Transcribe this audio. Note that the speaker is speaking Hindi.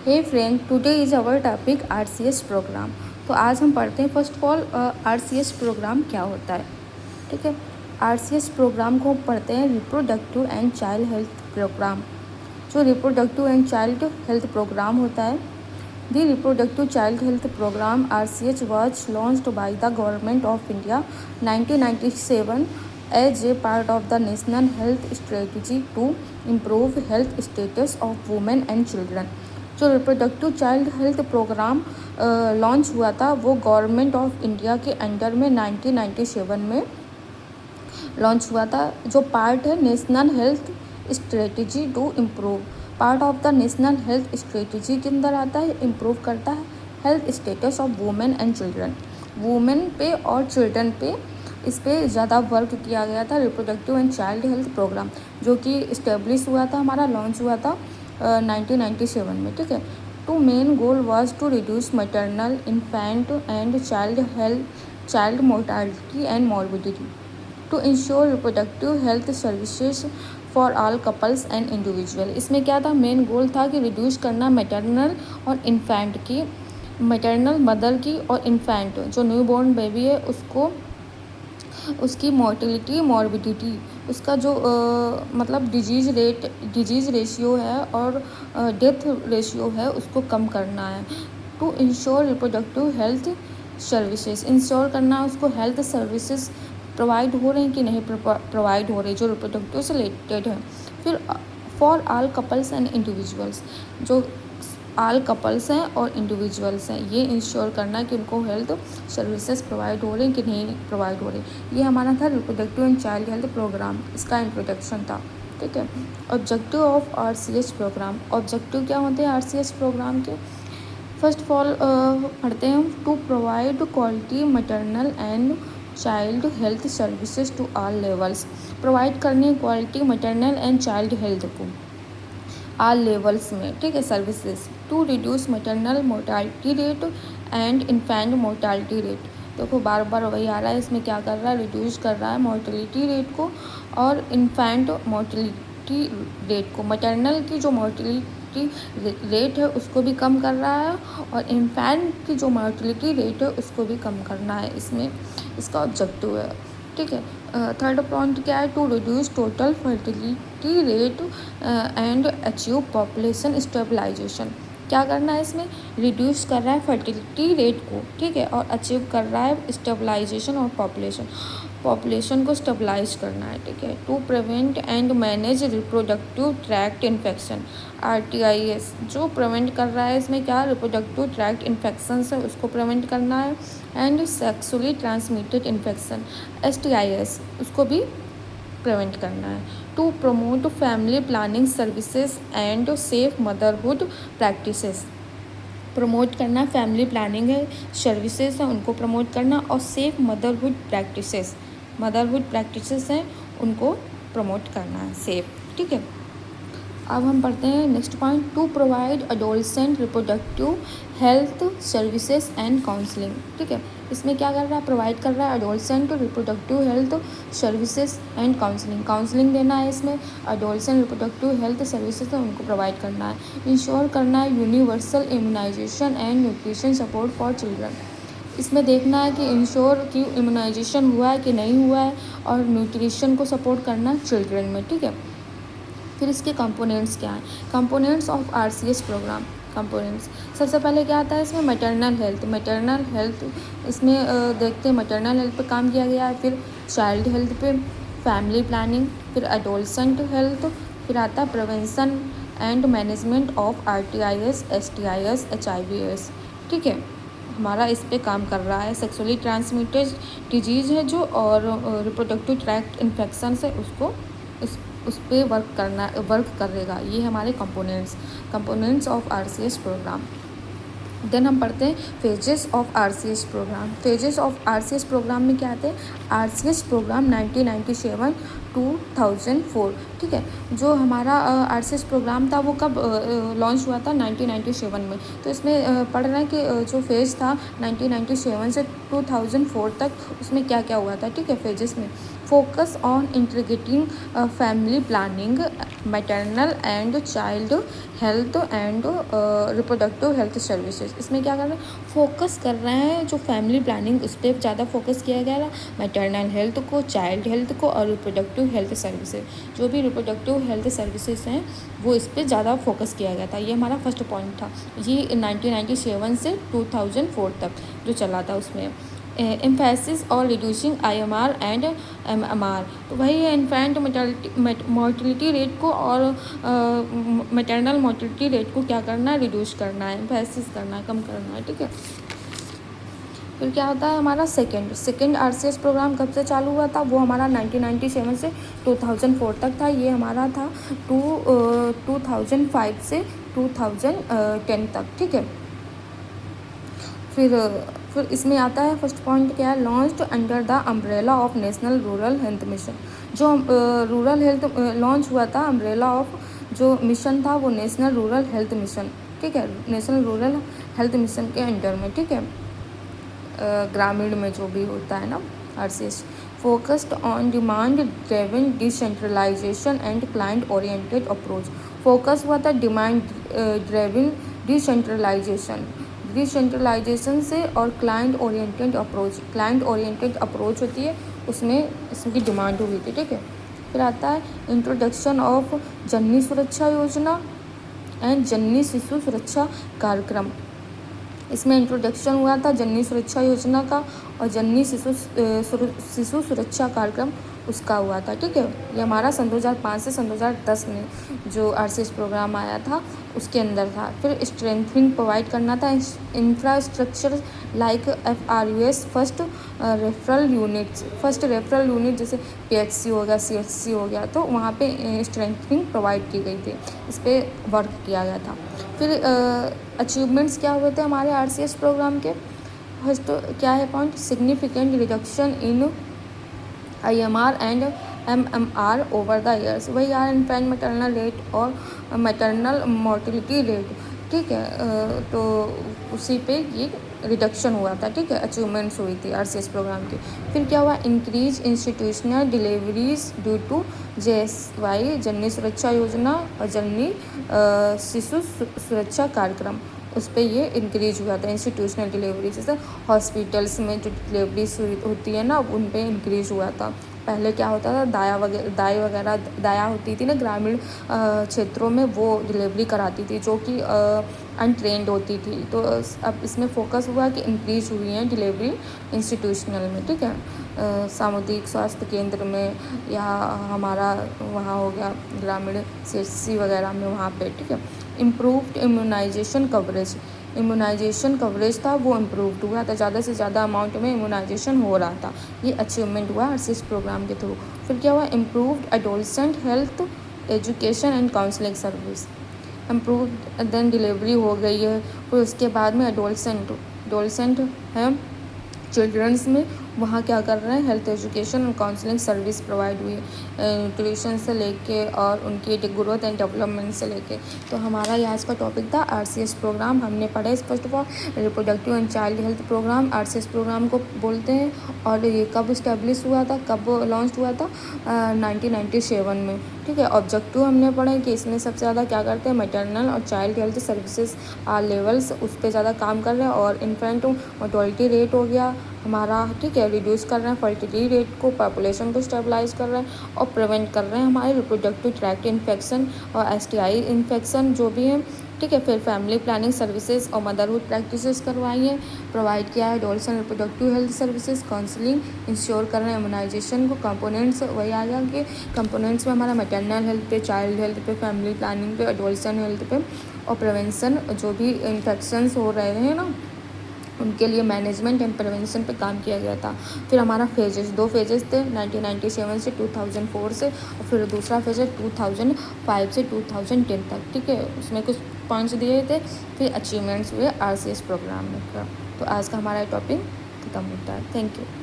Hey friend, today is our topic RCS programme. तो आज हम पढ़ते हैं first of all RCS programme क्या होता है। ठीक है, आरसीएस प्रोग्राम को पढ़ते हैं reproductive and child health programme. जो reproductive and child health program होता है, the reproductive child health program RCH was launched by the government of India 1997 as a part of the national health strategy to improve health status of women and children। जो reproductive child health programme launch हुआ था वो गवर्नमेंट ऑफ इंडिया के अंडर में 1997 में लॉन्च हुआ था। जो पार्ट है national health strategy to improve, part of the national health strategy के अंदर आता है, इम्प्रूव करता है health status of women and children. Women पे और चिल्ड्रन पे इस पर ज़्यादा वर्क किया गया था। Reproductive and child health programme जो कि इस्टेब्लिश हुआ था, हमारा लॉन्च हुआ था 1997 में। ठीक है, two main goal was to reduce maternal infant and child mortality and morbidity, to ensure reproductive health services for all couples and individual. इसमें क्या था, मेन गोल था कि रिड्यूस करना मैटरनल और इन्फेंट की, मैटरनल मदर की और इन्फेंट जो न्यू बॉर्न बेबी है उसको, उसकी मोर्टिलिटी मॉर्बिडिटी, उसका जो मतलब डिजीज़ रेशियो है और डेथ रेशियो है उसको कम करना है। To ensure reproductive health services, ensure करना है उसको हेल्थ सर्विसेज प्रोवाइड हो रही कि नहीं प्रोवाइड हो रही जो रिप्रोडक्टिव से रिलेटेड है। फिर for all couples and individuals, जो ऑल कपल्स हैं और इंडिविजुअल्स हैं, ये इंश्योर करना कि उनको हेल्थ सर्विसेज प्रोवाइड हो रही कि नहीं प्रोवाइड हो रही। ये हमारा था reproductive and child health program, इसका इंट्रोडक्शन था। ठीक है, objective of RCS program, objective क्या होते हैं आरसीएस प्रोग्राम के। फर्स्ट ऑफ ऑल पढ़ते हैं हम, to provide quality maternal and child health services to all levels, provide करनी quality maternal and child health को ऑल लेवल्स में। ठीक है, services to reduce maternal mortality rate and infant mortality rate. देखो बार बार वही आ रहा है, इसमें क्या कर रहा है, रिड्यूस कर रहा है मोर्टेलिटी रेट को और इन्फेंट मोर्टेलिटी रेट को। मैटरनल की जो मोर्टेलिटी रेट है उसको भी कम कर रहा है और इन्फेंट की जो मोर्टेलिटी रेट है उसको भी कम करना है, इसमें इसका ऑब्जेक्टिव है। ठीक है, थर्ड पॉइंट क्या है, to reduce total fertility rate and achieve population stabilisation. क्या करना है इसमें, रिड्यूस कर रहा है फर्टिलिटी रेट को, ठीक है, और अचीव कर रहा है स्टेबलाइजेशन और पॉपुलेशन को स्टेबलाइज करना है। ठीक है, to prevent and manage reproductive tract infection, RTIS जो प्रिवेंट कर रहा है, इसमें क्या रिप्रोडक्टिव ट्रैक्ट इन्फेक्शन है उसको प्रिवेंट करना है, and sexually transmitted infection STIs उसको भी प्रिवेंट करना है। To promote family planning services and safe motherhood practices, promote करना फैमिली प्लानिंग है सर्विसेज है उनको प्रमोट करना, और सेफ मदरहुड प्रैक्टिसेस हैं उनको प्रमोट करना है, सेफ। ठीक है, अब हम पढ़ते हैं next point, to provide adolescent reproductive health services and counselling. ठीक है, इसमें क्या कर रहा है, प्रोवाइड कर रहा है adolescent reproductive health services and counselling देना है। इसमें एडोलसेंट रिप्रोडक्टिव हेल्थ सर्विसेज उनको प्रोवाइड करना है। इंश्योर करना है universal immunisation and nutrition support for children, इसमें देखना है कि इंश्योर कि इम्यूनाइजेशन हुआ है कि नहीं हुआ है और न्यूट्रिशन को सपोर्ट करना चिल्ड्रन में। ठीक है, फिर इसके कंपोनेंट्स क्या हैं, components of RCS programme. Components सबसे पहले क्या आता है इसमें, मैटरनल हेल्थ इसमें देखते हैं मैटरनल हेल्थ पे काम किया गया है, फिर चाइल्ड हेल्थ पे, फैमिली प्लानिंग, फिर एडोलसेंट हेल्थ, फिर आता है prevention and management of RTIs STIs HIVs। ठीक है, हमारा इस पे काम कर रहा है, सेक्सुअली ट्रांसमिटेड डिजीज़ है जो और रिप्रोडक्टिव ट्रैक्ट इन्फेक्शन है उसको उस पर वर्क करेगा। ये हमारे components of RCS programme. Then हम पढ़ते हैं phases of RCS programme. Phases of RCS programme में क्या आते हैं, आरसीएस प्रोग्राम 1997 2004। ठीक है। जो हमारा RCS प्रोग्राम था वो कब लॉन्च हुआ था, 1997 में। तो इसमें पढ़ रहे हैं कि जो फेज़ था 1997 से 2004 तक, उसमें क्या क्या हुआ था, ठीक है। फेजेस में focus on integrating family planning, maternal and child health and reproductive health services. इसमें क्या कर रहे हैं, फोकस कर रहे हैं जो फैमिली प्लानिंग, उस पर ज़्यादा फोकस किया गया था, मैटरनल हेल्थ को, चाइल्ड हेल्थ को और रिप्रोडक्टिव हेल्थ सर्विसेज। जो भी रिप्रोडक्टिव हेल्थ सर्विसेज हैं वो इस पर ज़्यादा फोकस किया गया था। ये हमारा फर्स्ट पॉइंट था। ये 1997 से 2004 तक जो चला था उसमें एम्फेसिस और रिड्यूसिंग IMR एंड MMR। तो वही है, इन्फेंट मोर्टिलिटी रेट को और मैटरनल मोर्टिलिटी रेट को क्या करना है, रिड्यूस करना है, एम्फेसिस करना है, कम करना है, ठीक है। फिर क्या होता है हमारा सेकेंड RCS प्रोग्राम कब से चालू हुआ था, वो हमारा 1997 से 2004 तक था। ये हमारा था 2005 से 2010 तक, ठीक है। फिर इसमें आता है फर्स्ट पॉइंट क्या है, launched under the umbrella of national rural health mission. जो रूरल हेल्थ लॉन्च हुआ था, अम्ब्रेला ऑफ जो मिशन था वो नेशनल रूरल हेल्थ मिशन, ठीक है। नेशनल रूरल हेल्थ मिशन के अंडर में, ठीक है। ग्रामीण में जो भी होता है ना RCS, focused on demand driven decentralisation and client oriented approach. Focus हुआ था डिमांड ड्रिवन डिसेंट्रलाइजेशन से और क्लाइंट ओरिएंटेड अप्रोच होती है, उसमें इसकी डिमांड हुई थी, ठीक है। फिर आता है इंट्रोडक्शन ऑफ जननी सुरक्षा योजना एंड जननी शिशु सुरक्षा कार्यक्रम। इसमें इंट्रोडक्शन हुआ था जननी सुरक्षा योजना का और जननी शिशु सुरक्षा कार्यक्रम उसका हुआ था, ठीक है। ये हमारा सन 2005 से सन 2010 में जो RCS प्रोग्राम आया था उसके अंदर था। फिर स्ट्रेंथनिंग प्रोवाइड करना था infrastructure like FRUS, first referral unit, जैसे PHC हो गया, CHC हो गया, तो वहाँ पे स्ट्रेंथनिंग प्रोवाइड की गई थी, इस पर वर्क किया गया था। फिर अचीवमेंट्स क्या हुए थे हमारे RCS प्रोग्राम के, फर्स्ट क्या है point, significant reduction in IMR and MMR over the years. वही यार इन्फेंट मैटरनल रेट और मैटरनल मोर्टिलिटी रेट, ठीक है। तो उसी पे ये रिडक्शन हुआ था, ठीक है। अचीवमेंट्स हुई थी RCS प्रोग्राम की। फिर क्या हुआ, increase institutional deliveries due to JSY, Janani Suraksha Yojana और जननी शिशु सुरक्षा कार्यक्रम, उस पर ये इंक्रीज हुआ था। इंस्टीट्यूशनल डिलीवरी, जैसे हॉस्पिटल्स में जो डिलीवरी होती है ना, उन पर इंक्रीज हुआ था। पहले क्या होता था, दाया होती थी ना ग्रामीण क्षेत्रों में, वो डिलीवरी कराती थी जो कि अनट्रेंड होती थी। तो अब इसमें फोकस हुआ कि इंक्रीज हुई है डिलीवरी इंस्टीट्यूशनल में, ठीक है। सामुदायिक स्वास्थ्य केंद्र में या हमारा वहाँ हो गया ग्रामीण CHC वगैरह में, वहाँ पे, ठीक है। इम्प्रूव्ड इम्यूनाइजेशन कवरेज था वो इम्प्रूव्ड हुआ था, ज़्यादा से ज़्यादा अमाउंट में इम्यूनाइजेशन हो रहा था। ये अचीवमेंट हुआ RCS प्रोग्राम के थ्रू। फिर क्या हुआ, improved adolescent health education and counselling service, improved then delivery हो गई है। फिर उसके बाद में एडोलसेंट है चिल्ड्रंस में, वहाँ क्या कर रहे हैं, हेल्थ एजुकेशन और काउंसलिंग सर्विस प्रोवाइड हुई है, न्यूट्रिशन से लेके और उनकी ग्रोथ एंड डेवलपमेंट से लेके। तो हमारा ये आज का टॉपिक था RCS प्रोग्राम। हमने पढ़ा है first of all reproductive and child health programme, RCS programme को बोलते हैं, और ये कब इस्टेब्लिश हुआ था, कब लॉन्च हुआ था, 1997 में, ठीक है। ऑब्जेक्टिव हमने पढ़ा कि इसमें सबसे ज़्यादा क्या करते हैं, मैटरनल और चाइल्ड हेल्थ सर्विसेज लेवल्स, उस पर ज़्यादा काम कर रहे हैं, और इन्फेंट मोर्टेलिटी रेट हो गया हमारा, ठीक है, रिड्यूस कर रहे हैं, फर्टिलिटी रेट को, पॉपुलेशन को स्टेबलाइज कर रहे हैं और प्रिवेंट कर रहे हैं हमारे रिप्रोडक्टिव ट्रैक्ट इन्फेक्शन और STI इन्फेक्शन जो भी है, ठीक है। फिर फैमिली प्लानिंग सर्विसेज और मदरहुड प्रैक्टिसेस करवाई है, प्रोवाइड किया है adolescent reproductive health services, counselling ensure कर रहे हैं इम्यूनाइजेशन को। कंपोनेंट्स वही आ गया कि कंपोनेंट्स में हमारा मैटरनल हेल्थ पे, चाइल्ड हेल्थ पे, फैमिली प्लानिंग पे, एडोलसेंट हेल्थ पे और प्रिवेंशन, जो भी इन्फेक्शंस हो रहे हैं ना उनके लिए मैनेजमेंट एंड प्रिवेंशन पे काम किया गया था। फिर हमारा दो फेजेस थे, 1997 से 2004 से, और फिर दूसरा फेज है 2005 से 2010 तक, ठीक है। उसमें कुछ पॉइंट्स दिए थे, फिर अचीवमेंट्स हुए RCS प्रोग्राम में। तो आज का हमारा टॉपिक खत्म होता है। Thank you.